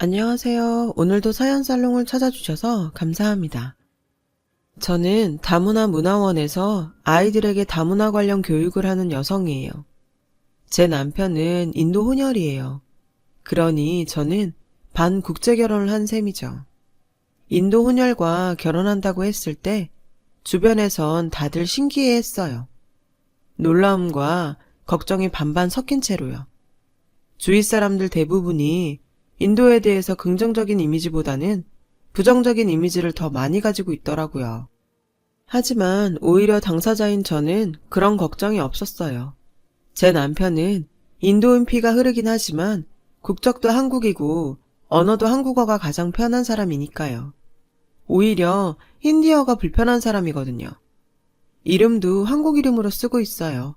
안녕하세요. 오늘도 사연살롱을 찾아주셔서 감사합니다. 저는 다문화 문화원에서 아이들에게 다문화 관련 교육을 하는 여성이에요. 제 남편은 인도 혼혈이에요. 그러니 저는 반국제 결혼을 한 셈이죠. 인도 혼혈과 결혼한다고 했을 때 주변에선 다들 신기해 했어요. 놀라움과 걱정이 반반 섞인 채로요. 주위 사람들 대부분이 인도에 대해서 긍정적인 이미지보다는 부정적인 이미지를 더 많이 가지고 있더라고요. 하지만 오히려 당사자인 저는 그런 걱정이 없었어요. 제 남편은 인도인 피가 흐르긴 하지만 국적도 한국이고 언어도 한국어가 가장 편한 사람이니까요. 오히려 힌디어가 불편한 사람이거든요. 이름도 한국 이름으로 쓰고 있어요.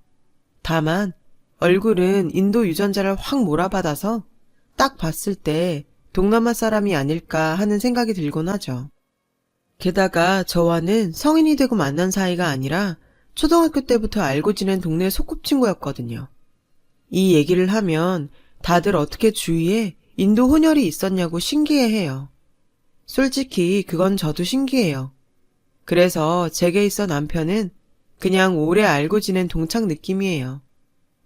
다만 얼굴은 인도 유전자를 확 몰아받아서 딱 봤을 때 동남아 사람이 아닐까 하는 생각이 들곤 하죠. 게다가 저와는 성인이 되고 만난 사이가 아니라 초등학교 때부터 알고 지낸 동네 소꿉친구였거든요. 이 얘기를 하면 다들 어떻게 주위에 인도 혼혈이 있었냐고 신기해해요. 솔직히 그건 저도 신기해요. 그래서 제게 있어 남편은 그냥 오래 알고 지낸 동창 느낌이에요.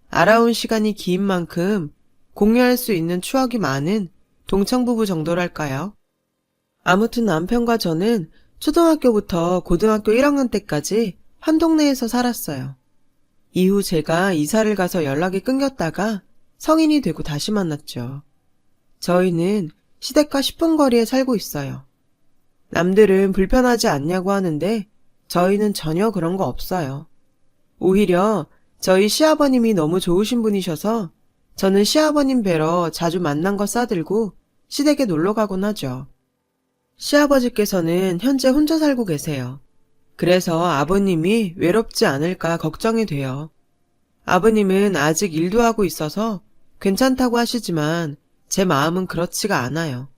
알아온 시간이 긴 만큼 공유할 수 있는 추억이 많은 동창부부 정도랄까요? 아무튼 남편과 저는 초등학교부터 고등학교 1학년 때까지 한 동네에서 살았어요. 이후 제가 이사를 가서 연락이 끊겼다가 성인이 되고 다시 만났죠. 저희는 시댁과 10분 거리에 살고 있어요. 남들은 불편하지 않냐고 하는데 저희는 전혀 그런 거 없어요. 오히려 저희 시아버님이 너무 좋으신 분이셔서 저는 시아버님 뵈러 자주 만난 거 싸들고 시댁에 놀러 가곤 하죠. 시아버지께서는 현재 혼자 살고 계세요. 그래서 아버님이 외롭지 않을까 걱정이 돼요. 아버님은 아직 일도 하고 있어서 괜찮다고 하시지만 제 마음은 그렇지가 않아요.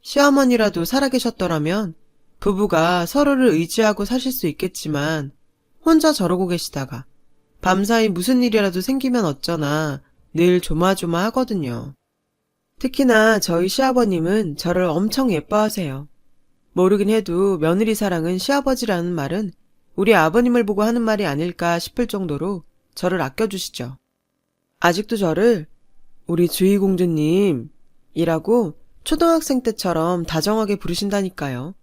시어머니라도 살아계셨더라면 부부가 서로를 의지하고 사실 수 있겠지만 혼자 저러고 계시다가 밤사이 무슨 일이라도 생기면 어쩌나 늘 조마조마하거든요. 특히나 저희 시아버님은 저를 엄청 예뻐하세요. 모르긴 해도 며느리 사랑은 시아버지라는 말은 우리 아버님을 보고 하는 말이 아닐까 싶을 정도로 저를 아껴주시죠. 아직도 저를 우리 주희공주님이라고 초등학생 때처럼 다정하게 부르신다니까요.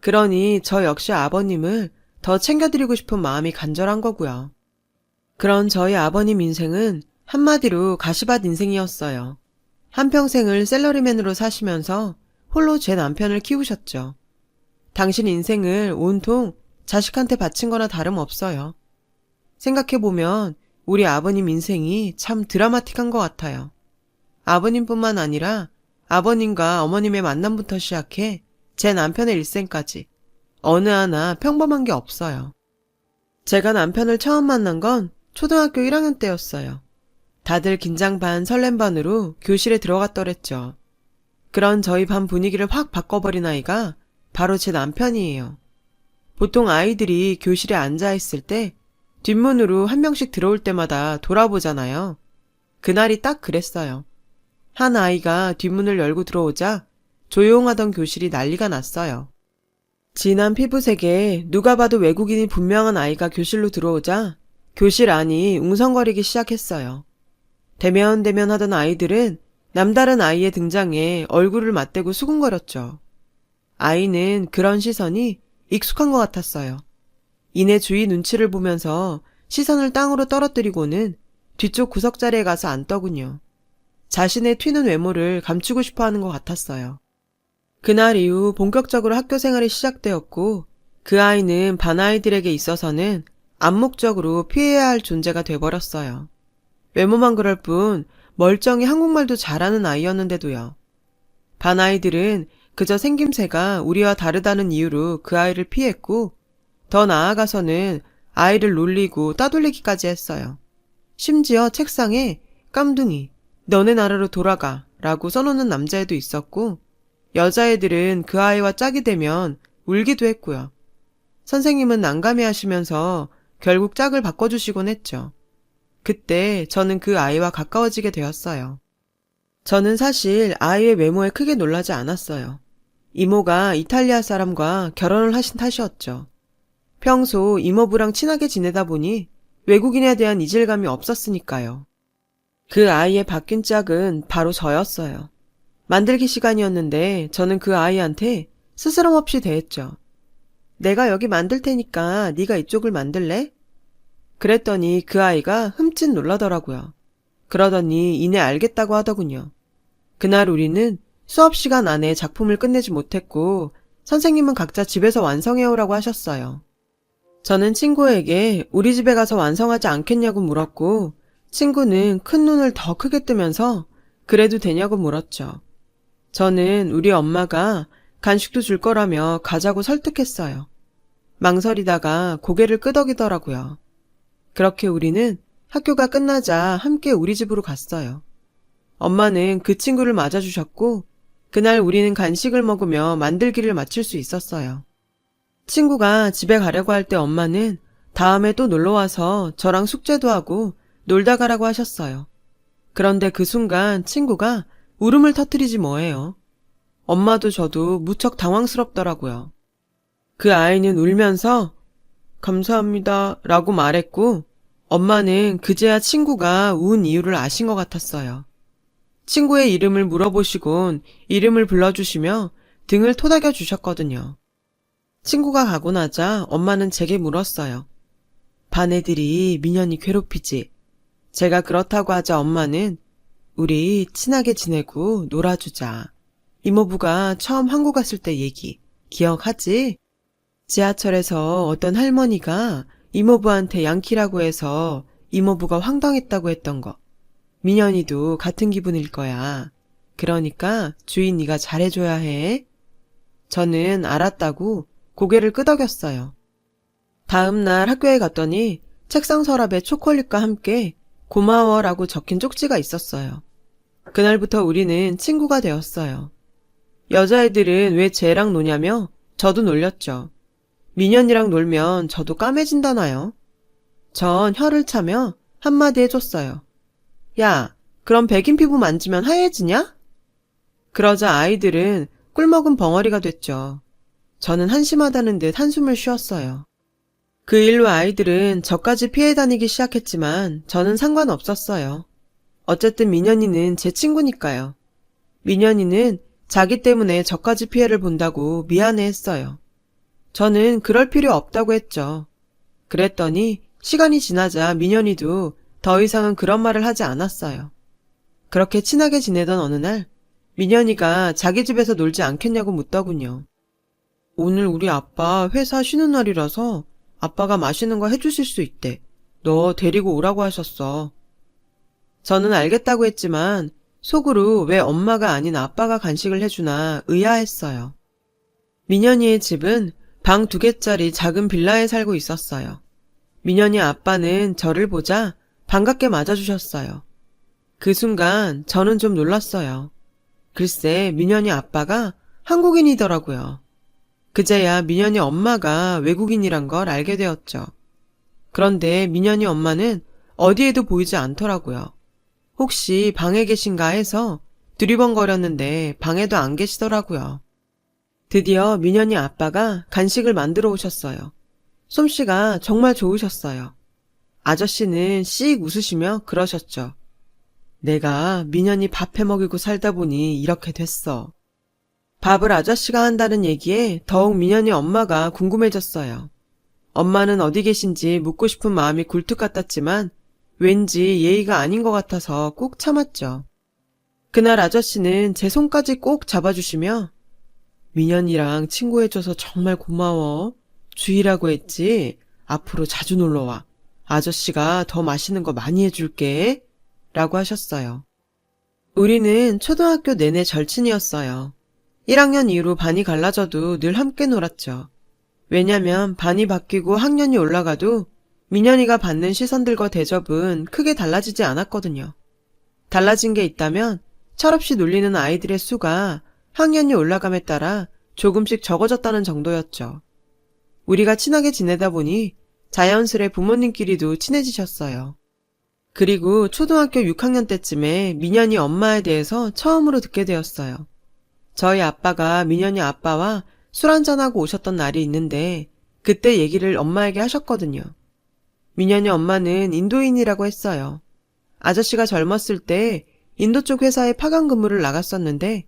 그러니 저 역시 아버님을 더 챙겨드리고 싶은 마음이 간절한 거고요. 그런 저희 아버님 인생은 한마디로 가시밭 인생이었어요. 한평생을 샐러리맨으로 사시면서 홀로 제 남편을 키우셨죠. 당신 인생을 온통 자식한테 바친 거나 다름없어요. 생각해보면 우리 아버님 인생이 참 드라마틱한 것 같아요. 아버님뿐만 아니라 아버님과 어머님의 만남부터 시작해 제 남편의 일생까지 어느 하나 평범한 게 없어요. 제가 남편을 처음 만난 건 초등학교 1학년 때였어요. 다들 긴장 반 설렘 반으로 교실에 들어갔더랬죠. 그런 저희 반 분위기를 확 바꿔버린 아이가 바로 제 남편이에요. 보통 아이들이 교실에 앉아있을 때 뒷문으로 한 명씩 들어올 때마다 돌아보잖아요. 그날이 딱 그랬어요. 한 아이가 뒷문을 열고 들어오자 조용하던 교실이 난리가 났어요. 진한 피부색에 누가 봐도 외국인이 분명한 아이가 교실로 들어오자 교실 안이 웅성거리기 시작했어요. 대면대면 하던 아이들은 남다른 아이의 등장에 얼굴을 맞대고 수군거렸죠. 아이는 그런 시선이 익숙한 것 같았어요. 이내 주위 눈치를 보면서 시선을 땅으로 떨어뜨리고는 뒤쪽 구석자리에 가서 앉더군요. 자신의 튀는 외모를 감추고 싶어 하는 것 같았어요. 그날 이후 본격적으로 학교 생활이 시작되었고 그 아이는 반 아이들에게 있어서는 암묵적으로 피해야 할 존재가 돼버렸어요. 외모만 그럴 뿐 멀쩡히 한국말도 잘하는 아이였는데도요. 반 아이들은 그저 생김새가 우리와 다르다는 이유로 그 아이를 피했고 더 나아가서는 아이를 놀리고 따돌리기까지 했어요. 심지어 책상에 깜둥이, 너네 나라로 돌아가 라고 써놓는 남자애도 있었고 여자애들은 그 아이와 짝이 되면 울기도 했고요. 선생님은 난감해 하시면서 결국 짝을 바꿔주시곤 했죠. 그때 저는 그 아이와 가까워지게 되었어요. 저는 사실 아이의 외모에 크게 놀라지 않았어요. 이모가 이탈리아 사람과 결혼을 하신 탓이었죠. 평소 이모부랑 친하게 지내다 보니 외국인에 대한 이질감이 없었으니까요. 그 아이의 바뀐 짝은 바로 저였어요. 만들기 시간이었는데 저는 그 아이한테 스스럼 없이 대했죠. 내가 여기 만들 테니까 네가 이쪽을 만들래? 그랬더니 그 아이가 흠칫 놀라더라고요. 그러더니 이내 알겠다고 하더군요. 그날 우리는 수업 시간 안에 작품을 끝내지 못했고 선생님은 각자 집에서 완성해오라고 하셨어요. 저는 친구에게 우리 집에 가서 완성하지 않겠냐고 물었고 친구는 큰 눈을 더 크게 뜨면서 그래도 되냐고 물었죠. 저는 우리 엄마가 간식도 줄 거라며 가자고 설득했어요. 망설이다가 고개를 끄덕이더라고요. 그렇게 우리는 학교가 끝나자 함께 우리 집으로 갔어요. 엄마는 그 친구를 맞아주셨고 그날 우리는 간식을 먹으며 만들기를 마칠 수 있었어요. 친구가 집에 가려고 할 때 엄마는 다음에 또 놀러와서 저랑 숙제도 하고 놀다 가라고 하셨어요. 그런데 그 순간 친구가 울음을 터뜨리지 뭐예요. 엄마도 저도 무척 당황스럽더라고요. 그 아이는 울면서 감사합니다 라고 말했고 엄마는 그제야 친구가 운 이유를 아신 것 같았어요. 친구의 이름을 물어보시곤 이름을 불러주시며 등을 토닥여 주셨거든요. 친구가 가고 나자 엄마는 제게 물었어요. 반 애들이 민현이 괴롭히지. 제가 그렇다고 하자 엄마는 우리 친하게 지내고 놀아주자. 이모부가 처음 한국 왔을 때 얘기 기억하지? 지하철에서 어떤 할머니가 이모부한테 양키라고 해서 이모부가 황당했다고 했던 거. 민현이도 같은 기분일 거야. 그러니까 주인 네가 잘해줘야 해. 저는 알았다고 고개를 끄덕였어요. 다음 날 학교에 갔더니 책상 서랍에 초콜릿과 함께 고마워라고 적힌 쪽지가 있었어요. 그날부터 우리는 친구가 되었어요. 여자애들은 왜 쟤랑 노냐며 저도 놀렸죠. 민현이랑 놀면 저도 까매진다나요? 전 혀를 차며 한마디 해줬어요. 야, 그럼 백인 피부 만지면 하얘지냐? 그러자 아이들은 꿀먹은 벙어리가 됐죠. 저는 한심하다는 듯 한숨을 쉬었어요. 그 일로 아이들은 저까지 피해 다니기 시작했지만 저는 상관없었어요. 어쨌든 민현이는 제 친구니까요. 민현이는 자기 때문에 저까지 피해를 본다고 미안해했어요. 저는 그럴 필요 없다고 했죠. 그랬더니 시간이 지나자 민현이도 더 이상은 그런 말을 하지 않았어요. 그렇게 친하게 지내던 어느 날 민현이가 자기 집에서 놀지 않겠냐고 묻더군요. 오늘 우리 아빠 회사 쉬는 날이라서 아빠가 맛있는 거 해주실 수 있대. 너 데리고 오라고 하셨어. 저는 알겠다고 했지만 속으로 왜 엄마가 아닌 아빠가 간식을 해주나 의아했어요. 민현이의 집은 방 2개짜리 작은 빌라에 살고 있었어요. 민현이 아빠는 저를 보자 반갑게 맞아주셨어요. 그 순간 저는 좀 놀랐어요. 글쎄 민현이 아빠가 한국인이더라고요. 그제야 민현이 엄마가 외국인이란 걸 알게 되었죠. 그런데 민현이 엄마는 어디에도 보이지 않더라고요. 혹시 방에 계신가 해서 두리번거렸는데 방에도 안 계시더라고요. 드디어 민현이 아빠가 간식을 만들어 오셨어요. 솜씨가 정말 좋으셨어요. 아저씨는 씩 웃으시며 그러셨죠. 내가 민현이 밥 해먹이고 살다 보니 이렇게 됐어. 밥을 아저씨가 한다는 얘기에 더욱 민현이 엄마가 궁금해졌어요. 엄마는 어디 계신지 묻고 싶은 마음이 굴뚝 같았지만 왠지 예의가 아닌 것 같아서 꾹 참았죠. 그날 아저씨는 제 손까지 꼭 잡아주시며 민현이랑 친구해줘서 정말 고마워. 주희라고 했지? 앞으로 자주 놀러와. 아저씨가 더 맛있는 거 많이 해줄게. 라고 하셨어요. 우리는 초등학교 내내 절친이었어요. 1학년 이후로 반이 갈라져도 늘 함께 놀았죠. 왜냐면 반이 바뀌고 학년이 올라가도 민현이가 받는 시선들과 대접은 크게 달라지지 않았거든요. 달라진 게 있다면 철없이 놀리는 아이들의 수가 학년이 올라감에 따라 조금씩 적어졌다는 정도였죠. 우리가 친하게 지내다 보니 자연스레 부모님끼리도 친해지셨어요. 그리고 초등학교 6학년 때쯤에 민현이 엄마에 대해서 처음으로 듣게 되었어요. 저희 아빠가 민현이 아빠와 술 한잔하고 오셨던 날이 있는데 그때 얘기를 엄마에게 하셨거든요. 민현이 엄마는 인도인이라고 했어요. 아저씨가 젊었을 때 인도 쪽 회사에 파견 근무를 나갔었는데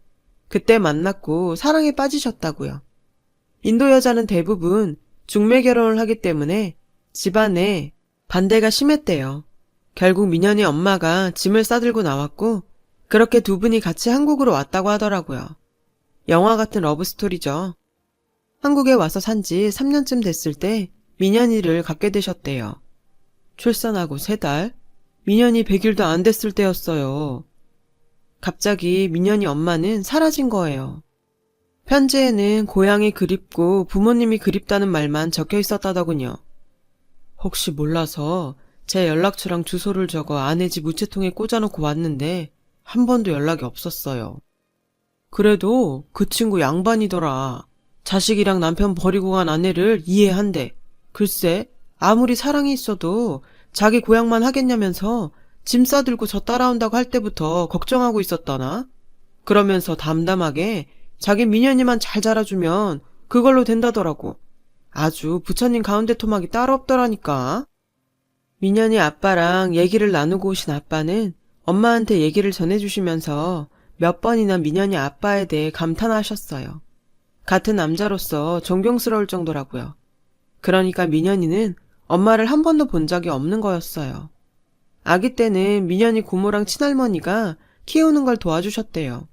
그때 만났고 사랑에 빠지셨다고요. 인도 여자는 대부분 중매 결혼을 하기 때문에 집안에 반대가 심했대요. 결국 민현이 엄마가 짐을 싸들고 나왔고 그렇게 두 분이 같이 한국으로 왔다고 하더라고요. 영화 같은 러브스토리죠. 한국에 와서 산지 3년쯤 됐을 때 민현이를 갖게 되셨대요. 출산하고 3달? 민현이 100일도 안 됐을 때였어요. 갑자기 민현이 엄마는 사라진 거예요. 편지에는 고향이 그립고 부모님이 그립다는 말만 적혀 있었다더군요. 혹시 몰라서 제 연락처랑 주소를 적어 아내 집 우체통에 꽂아놓고 왔는데 한 번도 연락이 없었어요. 그래도 그 친구 양반이더라. 자식이랑 남편 버리고 간 아내를 이해한대. 글쎄, 아무리 사랑이 있어도 자기 고향만 하겠냐면서 짐 싸들고 저 따라온다고 할 때부터 걱정하고 있었다나? 그러면서 담담하게 자기 민현이만 잘 자라주면 그걸로 된다더라고. 아주 부처님 가운데 토막이 따로 없더라니까. 민현이 아빠랑 얘기를 나누고 오신 아빠는 엄마한테 얘기를 전해주시면서 몇 번이나 민현이 아빠에 대해 감탄하셨어요. 같은 남자로서 존경스러울 정도라고요. 그러니까 민현이는 엄마를 한 번도 본 적이 없는 거였어요. 아기 때는 민현이 고모랑 친할머니가 키우는 걸 도와주셨대요.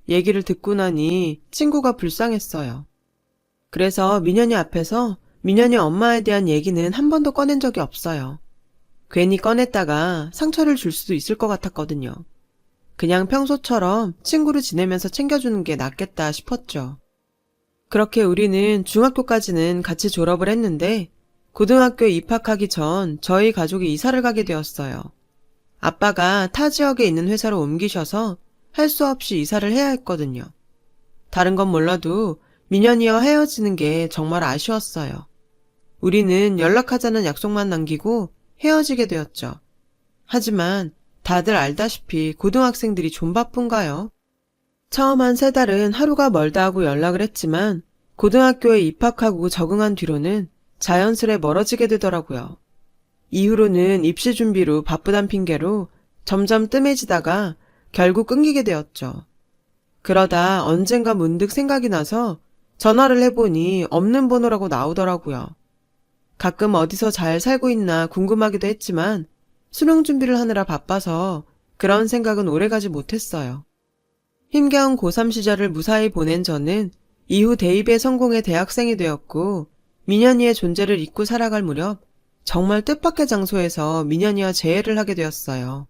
얘기를 듣고 나니 친구가 불쌍했어요. 그래서 민현이 앞에서 민현이 엄마에 대한 얘기는 한 번도 꺼낸 적이 없어요. 괜히 꺼냈다가 상처를 줄 수도 있을 것 같았거든요. 그냥 평소처럼 친구로 지내면서 챙겨주는 게 낫겠다 싶었죠. 그렇게 우리는 중학교까지는 같이 졸업을 했는데 고등학교에 입학하기 전 저희 가족이 이사를 가게 되었어요. 아빠가 타 지역에 있는 회사로 옮기셔서 할 수 없이 이사를 해야 했거든요. 다른 건 몰라도 민현이와 헤어지는 게 정말 아쉬웠어요. 우리는 연락하자는 약속만 남기고 헤어지게 되었죠. 하지만 다들 알다시피 고등학생들이 좀 바쁜가요? 처음 한 3달은 하루가 멀다 하고 연락을 했지만 고등학교에 입학하고 적응한 뒤로는 자연스레 멀어지게 되더라고요. 이후로는 입시 준비로 바쁘단 핑계로 점점 뜸해지다가 결국 끊기게 되었죠. 그러다 언젠가 문득 생각이 나서 전화를 해보니 없는 번호라고 나오더라고요. 가끔 어디서 잘 살고 있나 궁금하기도 했지만 수능 준비를 하느라 바빠서 그런 생각은 오래가지 못했어요. 힘겨운 고3 시절을 무사히 보낸 저는 이후 대입에 성공해 대학생이 되었고 민현이의 존재를 잊고 살아갈 무렵 정말 뜻밖의 장소에서 민현이와 재회를 하게 되었어요.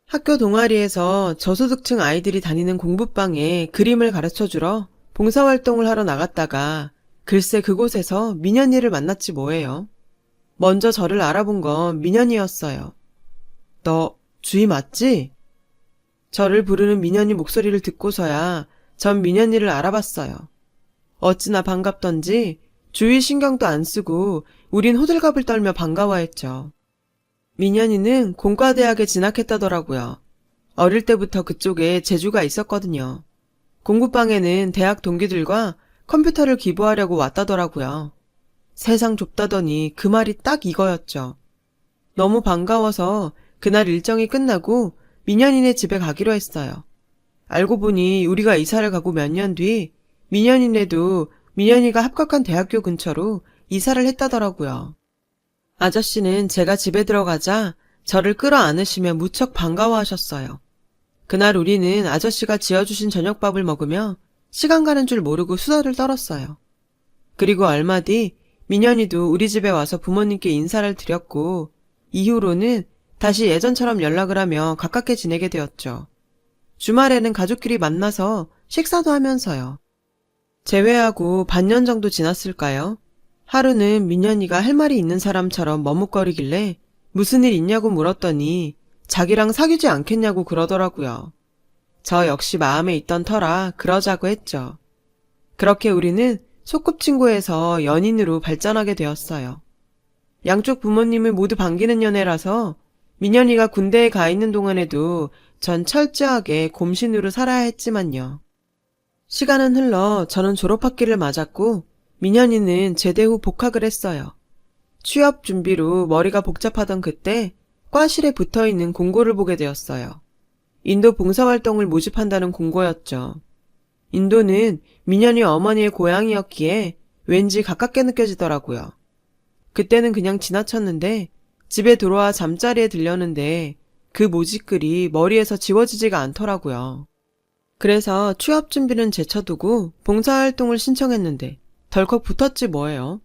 학교 동아리에서 저소득층 아이들이 다니는 공부방에 그림을 가르쳐주러 봉사활동을 하러 나갔다가 글쎄 그곳에서 민현이를 만났지 뭐예요. 먼저 저를 알아본 건 민현이였어요. 너 주희 맞지? 저를 부르는 민현이 목소리를 듣고서야 전 민현이를 알아봤어요. 어찌나 반갑던지 주위 신경도 안 쓰고 우린 호들갑을 떨며 반가워했죠. 민현이는 공과대학에 진학했다더라고요. 어릴 때부터 그쪽에 재주가 있었거든요. 공부방에는 대학 동기들과 컴퓨터를 기부하려고 왔다더라고요. 세상 좁다더니 그 말이 딱 이거였죠. 너무 반가워서 그날 일정이 끝나고 민현이네 집에 가기로 했어요. 알고 보니 우리가 이사를 가고 몇 년 뒤 민현이네도 민현이가 합격한 대학교 근처로 이사를 했다더라고요. 아저씨는 제가 집에 들어가자 저를 끌어안으시며 무척 반가워하셨어요. 그날 우리는 아저씨가 지어주신 저녁밥을 먹으며 시간 가는 줄 모르고 수다를 떨었어요. 그리고 얼마 뒤 민현이도 우리 집에 와서 부모님께 인사를 드렸고 이후로는 다시 예전처럼 연락을 하며 가깝게 지내게 되었죠. 주말에는 가족끼리 만나서 식사도 하면서요. 재회하고 반년 정도 지났을까요? 하루는 민현이가 할 말이 있는 사람처럼 머뭇거리길래 무슨 일 있냐고 물었더니 자기랑 사귀지 않겠냐고 그러더라고요. 저 역시 마음에 있던 터라 그러자고 했죠. 그렇게 우리는 소꿉친구에서 연인으로 발전하게 되었어요. 양쪽 부모님을 모두 반기는 연애라서 민현이가 군대에 가 있는 동안에도 전 철저하게 곰신으로 살아야 했지만요. 시간은 흘러 저는 졸업학기를 맞았고 민현이는 제대 후 복학을 했어요. 취업 준비로 머리가 복잡하던 그때 과실에 붙어있는 공고를 보게 되었어요. 인도 봉사활동을 모집한다는 공고였죠. 인도는 민현이 어머니의 고향이었기에 왠지 가깝게 느껴지더라고요. 그때는 그냥 지나쳤는데 집에 들어와 잠자리에 들렸는데 그 모집글이 머리에서 지워지지가 않더라고요. 그래서 취업 준비는 제쳐두고 봉사활동을 신청했는데 덜컥 붙었지 뭐예요.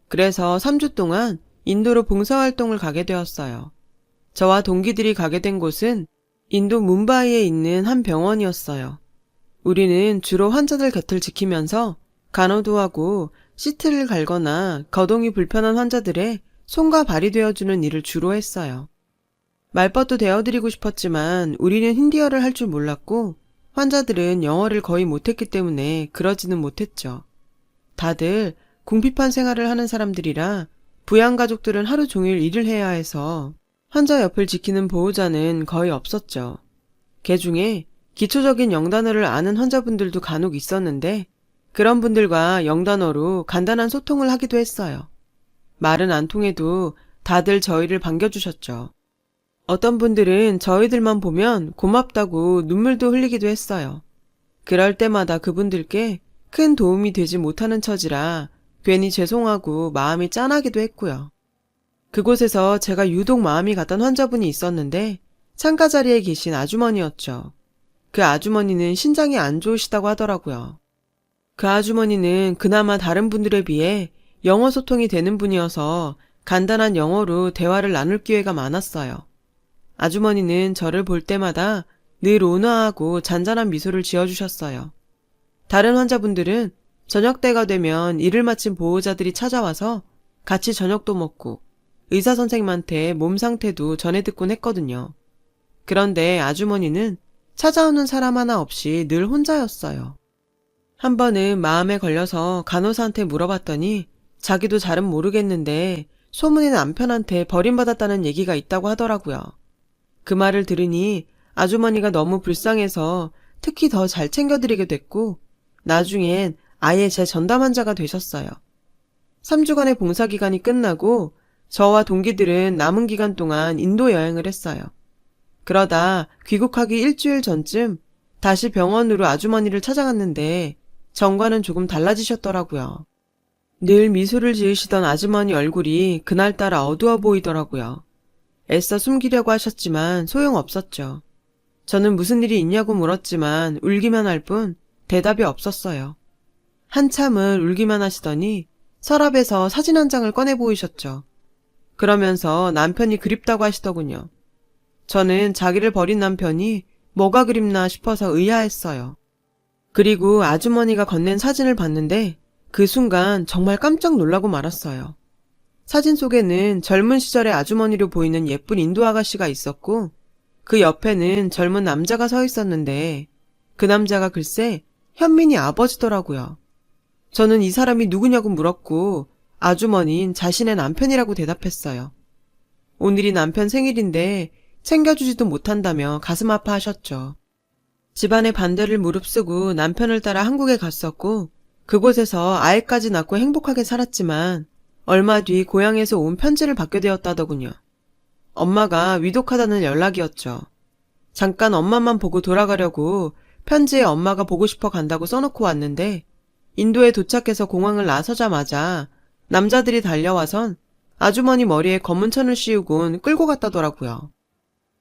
그래서 3주 동안 인도로 봉사활동을 가게 되었어요. 저와 동기들이 가게 된 곳은 인도 뭄바이에 있는 한 병원이었어요. 우리는 주로 환자들 곁을 지키면서 간호도하고 시트를 갈거나 거동이 불편한 환자들의 손과 발이 되어주는 일을 주로 했어요. 말벗도 되어드리고 싶었지만 우리는 힌디어를 할 줄 몰랐고 환자들은 영어를 거의 못했기 때문에 그러지는 못했죠. 다들 궁핍한 생활을 하는 사람들이라 부양가족들은 하루 종일 일을 해야 해서 환자 옆을 지키는 보호자는 거의 없었죠. 그 중에 기초적인 영단어를 아는 환자분들도 간혹 있었는데 그런 분들과 영단어로 간단한 소통을 하기도 했어요. 말은 안 통해도 다들 저희를 반겨주셨죠. 어떤 분들은 저희들만 보면 고맙다고 눈물도 흘리기도 했어요. 그럴 때마다 그분들께 큰 도움이 되지 못하는 처지라 괜히 죄송하고 마음이 짠하기도 했고요. 그곳에서 제가 유독 마음이 갔던 환자분이 있었는데 창가 자리에 계신 아주머니였죠. 그 아주머니는 신장이 안 좋으시다고 하더라고요. 그 아주머니는 그나마 다른 분들에 비해 영어 소통이 되는 분이어서 간단한 영어로 대화를 나눌 기회가 많았어요. 아주머니는 저를 볼 때마다 늘 온화하고 잔잔한 미소를 지어주셨어요. 다른 환자분들은 저녁 때가 되면 일을 마친 보호자들이 찾아와서 같이 저녁도 먹고 의사 선생님한테 몸 상태도 전해 듣곤 했거든요. 그런데 아주머니는 찾아오는 사람 하나 없이 늘 혼자였어요. 한 번은 마음에 걸려서 간호사한테 물어봤더니 자기도 잘은 모르겠는데 소문에 남편한테 버림받았다는 얘기가 있다고 하더라고요. 그 말을 들으니 아주머니가 너무 불쌍해서 특히 더 잘 챙겨드리게 됐고 나중엔 아예 제 전담 환자가 되셨어요. 3주간의 봉사기간이 끝나고 저와 동기들은 남은 기간 동안 인도 여행을 했어요. 그러다 귀국하기 일주일 전쯤 다시 병원으로 아주머니를 찾아갔는데 전과는 조금 달라지셨더라고요. 늘 미소를 지으시던 아주머니 얼굴이 그날따라 어두워 보이더라고요. 애써 숨기려고 하셨지만 소용없었죠. 저는 무슨 일이 있냐고 물었지만 울기만 할 뿐 대답이 없었어요. 한참을 울기만 하시더니 서랍에서 사진 한 장을 꺼내 보이셨죠. 그러면서 남편이 그립다고 하시더군요. 저는 자기를 버린 남편이 뭐가 그립나 싶어서 의아했어요. 그리고 아주머니가 건넨 사진을 봤는데 그 순간 정말 깜짝 놀라고 말았어요. 사진 속에는 젊은 시절의 아주머니로 보이는 예쁜 인도 아가씨가 있었고 그 옆에는 젊은 남자가 서 있었는데 그 남자가 글쎄 현민이 아버지더라고요. 저는 이 사람이 누구냐고 물었고 아주머니는 자신의 남편이라고 대답했어요. 오늘이 남편 생일인데 챙겨주지도 못한다며 가슴 아파하셨죠. 집안의 반대를 무릅쓰고 남편을 따라 한국에 갔었고 그곳에서 아이까지 낳고 행복하게 살았지만 얼마 뒤 고향에서 온 편지를 받게 되었다더군요. 엄마가 위독하다는 연락이었죠. 잠깐 엄마만 보고 돌아가려고 편지에 엄마가 보고 싶어 간다고 써놓고 왔는데 인도에 도착해서 공항을 나서자마자 남자들이 달려와선 아주머니 머리에 검은 천을 씌우곤 끌고 갔다더라고요.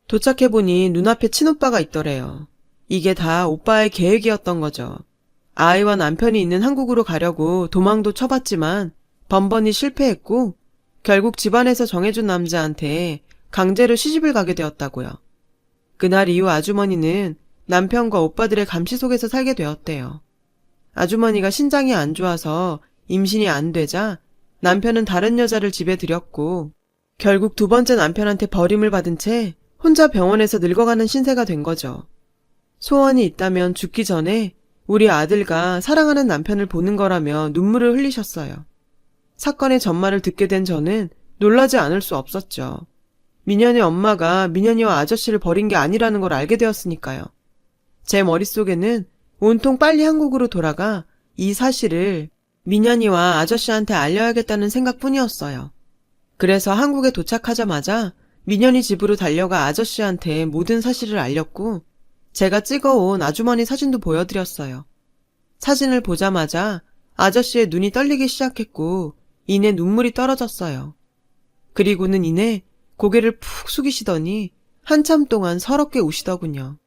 도착해보니 눈앞에 친오빠가 있더래요. 이게 다 오빠의 계획이었던 거죠. 아이와 남편이 있는 한국으로 가려고 도망도 쳐봤지만 번번이 실패했고 결국 집안에서 정해준 남자한테 강제로 시집을 가게 되었다고요. 그날 이후 아주머니는 남편과 오빠들의 감시 속에서 살게 되었대요. 아주머니가 신장이 안 좋아서 임신이 안 되자 남편은 다른 여자를 집에 들였고 결국 두 번째 남편한테 버림을 받은 채 혼자 병원에서 늙어가는 신세가 된 거죠. 소원이 있다면 죽기 전에 우리 아들과 사랑하는 남편을 보는 거라며 눈물을 흘리셨어요. 사건의 전말을 듣게 된 저는 놀라지 않을 수 없었죠. 민현이 엄마가 민현이와 아저씨를 버린 게 아니라는 걸 알게 되었으니까요. 제 머릿속에는 온통 빨리 한국으로 돌아가 이 사실을 민현이와 아저씨한테 알려야겠다는 생각뿐이었어요. 그래서 한국에 도착하자마자 민현이 집으로 달려가 아저씨한테 모든 사실을 알렸고 제가 찍어온 아주머니 사진도 보여드렸어요. 사진을 보자마자 아저씨의 눈이 떨리기 시작했고 이내 눈물이 떨어졌어요. 그리고는 이내 고개를 푹 숙이시더니 한참 동안 서럽게 우시더군요.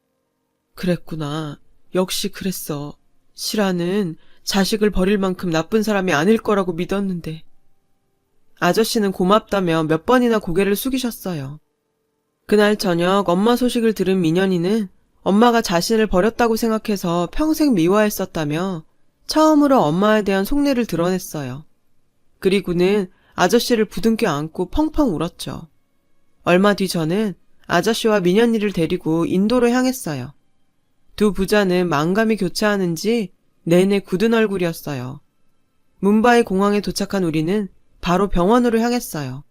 그랬구나. 역시 그랬어. 실아는 자식을 버릴 만큼 나쁜 사람이 아닐 거라고 믿었는데. 아저씨는 고맙다며 몇 번이나 고개를 숙이셨어요. 그날 저녁 엄마 소식을 들은 민현이는 엄마가 자신을 버렸다고 생각해서 평생 미워했었다며 처음으로 엄마에 대한 속내를 드러냈어요. 그리고는 아저씨를 부둥켜 안고 펑펑 울었죠. 얼마 뒤 저는 아저씨와 민현이를 데리고 인도로 향했어요. 두 부자는 만감이 교차하는지 내내 굳은 얼굴이었어요. 뭄바이 공항에 도착한 우리는 바로 병원으로 향했어요.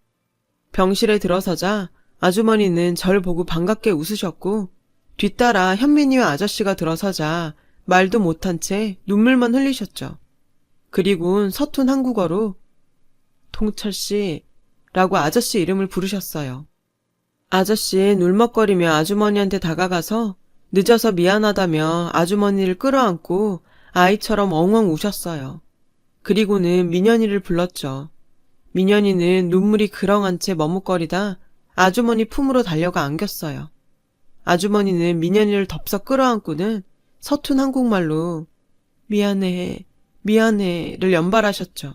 병실에 들어서자 아주머니는 절 보고 반갑게 웃으셨고 뒤따라 현민이와 아저씨가 들어서자 말도 못한 채 눈물만 흘리셨죠. 그리고는 서툰 한국어로 통철씨 라고 아저씨 이름을 부르셨어요. 아저씨는 울먹거리며 아주머니한테 다가가서 늦어서 미안하다며 아주머니를 끌어안고 아이처럼 엉엉 우셨어요. 그리고는 민현이를 불렀죠. 민현이는 눈물이 그렁한 채 머뭇거리다 아주머니 품으로 달려가 안겼어요. 아주머니는 민현이를 덥석 끌어안고는 서툰 한국말로 미안해, 미안해를 연발하셨죠.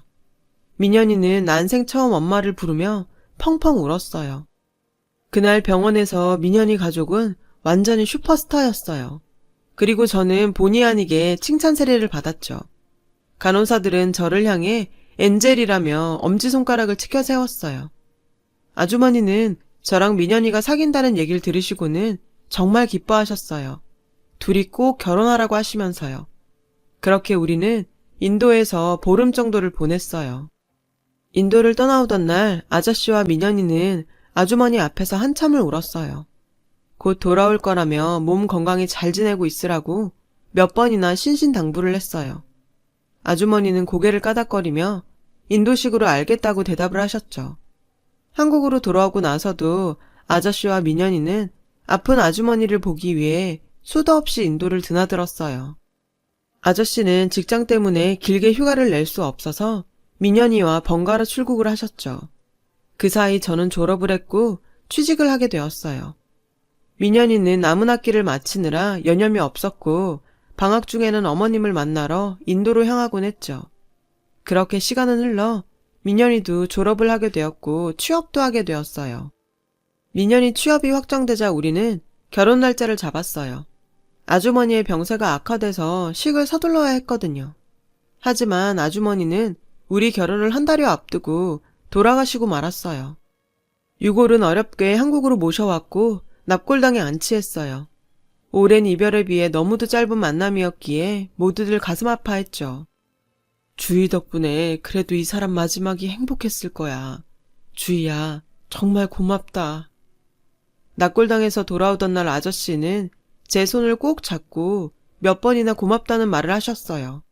민현이는 난생 처음 엄마를 부르며 펑펑 울었어요. 그날 병원에서 민현이 가족은 완전히 슈퍼스타였어요. 그리고 저는 본의 아니게 칭찬 세례를 받았죠. 간호사들은 저를 향해 엔젤이라며 엄지손가락을 치켜 세웠어요. 아주머니는 저랑 민현이가 사귄다는 얘기를 들으시고는 정말 기뻐하셨어요. 둘이 꼭 결혼하라고 하시면서요. 그렇게 우리는 인도에서 보름 정도를 보냈어요. 인도를 떠나오던 날 아저씨와 민현이는 아주머니 앞에서 한참을 울었어요. 곧 돌아올 거라며 몸 건강히 잘 지내고 있으라고 몇 번이나 신신당부를 했어요. 아주머니는 고개를 까닥거리며 인도식으로 알겠다고 대답을 하셨죠. 한국으로 돌아오고 나서도 아저씨와 민현이는 아픈 아주머니를 보기 위해 수도 없이 인도를 드나들었어요. 아저씨는 직장 때문에 길게 휴가를 낼 수 없어서 민현이와 번갈아 출국을 하셨죠. 그 사이 저는 졸업을 했고 취직을 하게 되었어요. 민현이는 남은 학기를 마치느라 여념이 없었고 방학 중에는 어머님을 만나러 인도로 향하곤 했죠. 그렇게 시간은 흘러 민현이도 졸업을 하게 되었고 취업도 하게 되었어요. 민현이 취업이 확정되자 우리는 결혼 날짜를 잡았어요. 아주머니의 병세가 악화돼서 식을 서둘러야 했거든요. 하지만 아주머니는 우리 결혼을 한 달여 앞두고 돌아가시고 말았어요. 유골은 어렵게 한국으로 모셔왔고 납골당에 안치했어요. 오랜 이별에 비해 너무도 짧은 만남이었기에 모두들 가슴 아파했죠. 주희 덕분에 그래도 이 사람 마지막이 행복했을 거야. 주희야, 정말 고맙다. 납골당에서 돌아오던 날 아저씨는 제 손을 꼭 잡고 몇 번이나 고맙다는 말을 하셨어요.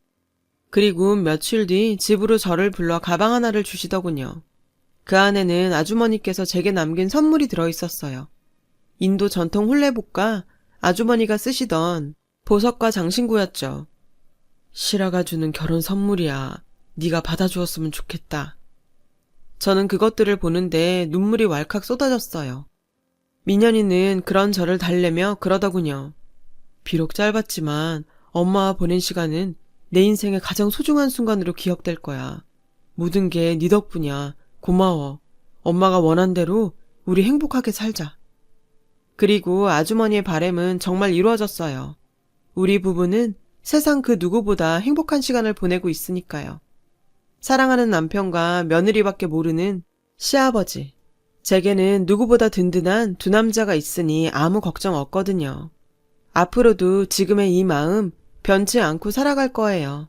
그리고 며칠 뒤 집으로 저를 불러 가방 하나를 주시더군요. 그 안에는 아주머니께서 제게 남긴 선물이 들어있었어요. 인도 전통 홀레복과 아주머니가 쓰시던 보석과 장신구였죠. 실아가 주는 결혼 선물이야. 네가 받아주었으면 좋겠다. 저는 그것들을 보는데 눈물이 왈칵 쏟아졌어요. 민현이는 그런 저를 달래며 그러더군요. 비록 짧았지만 엄마와 보낸 시간은 내 인생의 가장 소중한 순간으로 기억될 거야. 모든 게 네 덕분이야. 고마워. 엄마가 원한 대로 우리 행복하게 살자. 그리고 아주머니의 바람은 정말 이루어졌어요. 우리 부부는 세상 그 누구보다 행복한 시간을 보내고 있으니까요. 사랑하는 남편과 며느리밖에 모르는 시아버지. 제게는 누구보다 든든한 두 남자가 있으니 아무 걱정 없거든요. 앞으로도 지금의 이 마음 변치 않고 살아갈 거예요.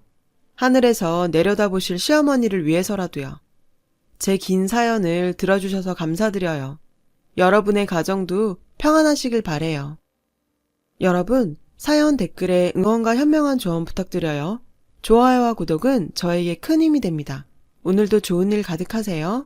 하늘에서 내려다보실 시어머니를 위해서라도요. 제 긴 사연을 들어주셔서 감사드려요. 여러분의 가정도 평안하시길 바래요. 여러분, 사연 댓글에 응원과 현명한 조언 부탁드려요. 좋아요와 구독은 저에게 큰 힘이 됩니다. 오늘도 좋은 일 가득하세요.